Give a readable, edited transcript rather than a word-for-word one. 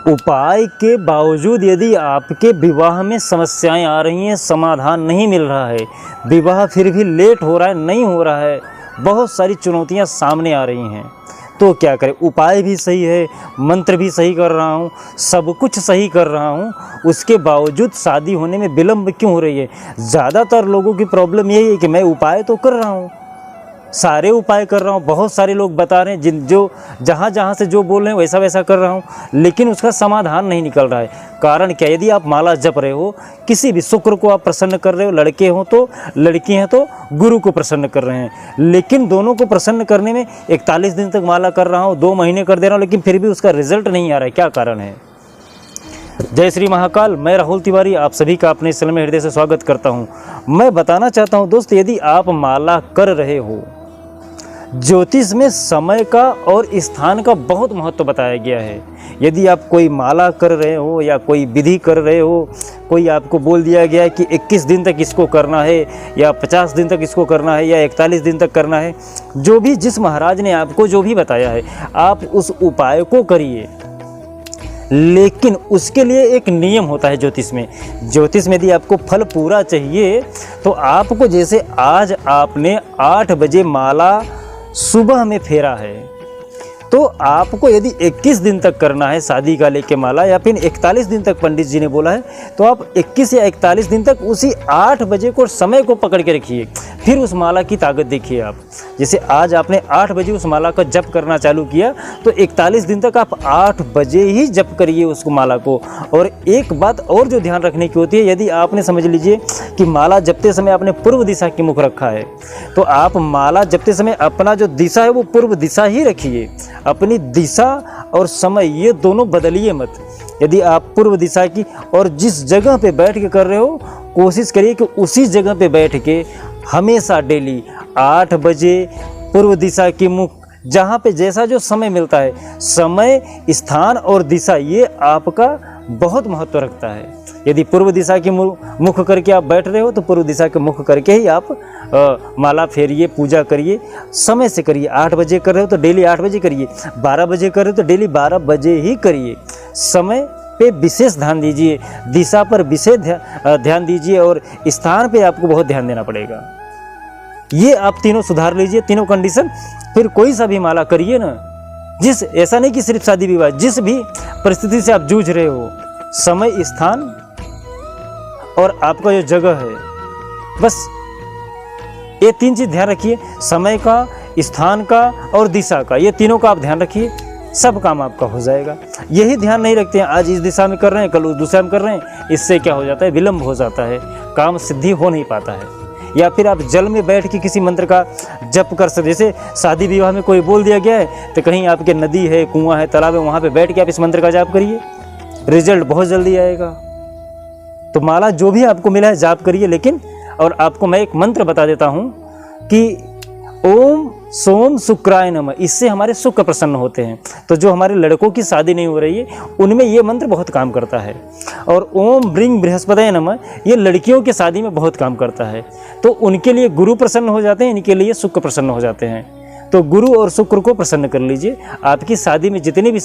उपाय के बावजूद यदि आपके विवाह में समस्याएं आ रही हैं, समाधान नहीं मिल रहा है, विवाह फिर भी लेट हो रहा है, नहीं हो रहा है, बहुत सारी चुनौतियां सामने आ रही हैं, तो क्या करें। उपाय भी सही है, मंत्र भी सही कर रहा हूँ, सब कुछ सही कर रहा हूँ, उसके बावजूद शादी होने में विलम्ब क्यों हो रही है। ज़्यादातर लोगों की प्रॉब्लम यही है कि मैं उपाय तो कर रहा हूँ, सारे उपाय कर रहा हूँ, बहुत सारे लोग बता रहे हैं, जो जहाँ से जो बोल रहे हैं वैसा वैसा कर रहा हूँ, लेकिन उसका समाधान नहीं निकल रहा है। कारण क्या, यदि आप माला जप रहे हो, किसी भी शुक्र को आप प्रसन्न कर रहे हो, लड़के हो तो लड़की हैं तो गुरु को प्रसन्न कर रहे हैं, लेकिन दोनों को प्रसन्न करने में 41 दिन तक माला कर रहा हूँ, 2 महीने कर दे रहा हूँ, लेकिन फिर भी उसका रिजल्ट नहीं आ रहा है, क्या कारण है। जय श्री महाकाल, मैं राहुल तिवारी आप सभी का अपने चैनल में हृदय से स्वागत करता हूँ। मैं बताना चाहता हूँ दोस्त, यदि आप माला कर रहे हो, ज्योतिष में समय का और स्थान का बहुत महत्व बताया गया है। यदि आप कोई माला कर रहे हो या कोई विधि कर रहे हो, कोई आपको बोल दिया गया है कि 21 दिन तक इसको करना है या 50 दिन तक इसको करना है या 41 दिन तक करना है, जो भी जिस महाराज ने आपको जो भी बताया है, आप उस उपाय को करिए, लेकिन उसके लिए एक नियम होता है ज्योतिष में। ज्योतिष में यदि आपको फल पूरा चाहिए तो आपको, जैसे आज आपने 8 बजे माला सुबह में फेरा है, तो आपको यदि 21 दिन तक करना है शादी का लेके माला, या फिर 41 दिन तक पंडित जी ने बोला है, तो आप 21 या 41 दिन तक उसी 8 बजे को समय को पकड़ के रखिए, फिर उस माला की ताकत देखिए आप। जैसे आज आपने 8 बजे उस माला का जप करना चालू किया, तो 41 दिन तक आप 8 बजे ही जप करिए उसको माला को। और एक बात और जो ध्यान रखने की होती है, यदि आपने समझ लीजिए कि माला जपते समय आपने पूर्व दिशा की मुख रखा है, तो आप माला जपते समय अपना जो दिशा है वो पूर्व दिशा ही रखिए। अपनी दिशा और समय ये दोनों बदलिए मत। यदि आप पूर्व दिशा की और जिस जगह पे बैठ के कर रहे हो, कोशिश करिए कि उसी जगह पे बैठ के हमेशा डेली 8 बजे पूर्व दिशा की मुख, जहाँ पे जैसा जो समय मिलता है, समय, स्थान और दिशा ये आपका बहुत महत्व रखता है। यदि पूर्व दिशा की मुख करके आप बैठ रहे हो, तो पूर्व दिशा के मुख करके ही आप माला फेरिए, पूजा करिए, समय से करिए। 8 बजे कर रहे हो तो डेली 8 बजे करिए, 12 बजे कर रहे हो तो डेली 12 बजे ही करिए। समय पे विशेष ध्यान दीजिए, दिशा पर विशेष ध्यान दीजिए, और स्थान पे आपको बहुत ध्यान देना पड़ेगा। ये आप तीनों सुधार लीजिए, तीनों कंडीशन, फिर कोई सा भी माला करिए ना। ऐसा नहीं कि सिर्फ शादी विवाह, जिस भी परिस्थिति से आप जूझ रहे हो, समय, स्थान और आपका जो जगह है, बस ये 3 चीज़ ध्यान रखिए। समय का, स्थान का और दिशा का, ये तीनों का आप ध्यान रखिए, सब काम आपका हो जाएगा। यही ध्यान नहीं रखते हैं, आज इस दिशा में कर रहे हैं, कल उस दिशा में कर रहे हैं, इससे क्या हो जाता है, विलम्ब हो जाता है, काम सिद्धि हो नहीं पाता है। या फिर आप जल में बैठ के किसी मंत्र का जप कर सकते, जैसे शादी विवाह में कोई बोल दिया गया है, तो कहीं आपके नदी है, कुआं है, तालाब है, वहाँ पे बैठ के आप इस मंत्र का जाप करिए, रिजल्ट बहुत जल्दी आएगा। तो माला जो भी आपको मिला है जाप करिए, लेकिन और आपको मैं एक मंत्र बता देता हूँ कि ओम सोम शुक्राय नमः, इससे हमारे शुक्र प्रसन्न होते हैं। तो जो हमारे लड़कों की शादी नहीं हो रही है, उनमें ये मंत्र बहुत काम करता है। और ओम ब्रिंग बृहस्पतये नमः, ये लड़कियों की शादी में बहुत काम करता है। तो उनके लिए गुरु प्रसन्न हो जाते हैं, इनके लिए शुक्र प्रसन्न हो जाते हैं। तो गुरु और शुक्र को प्रसन्न कर लीजिए, आपकी शादी में जितने भी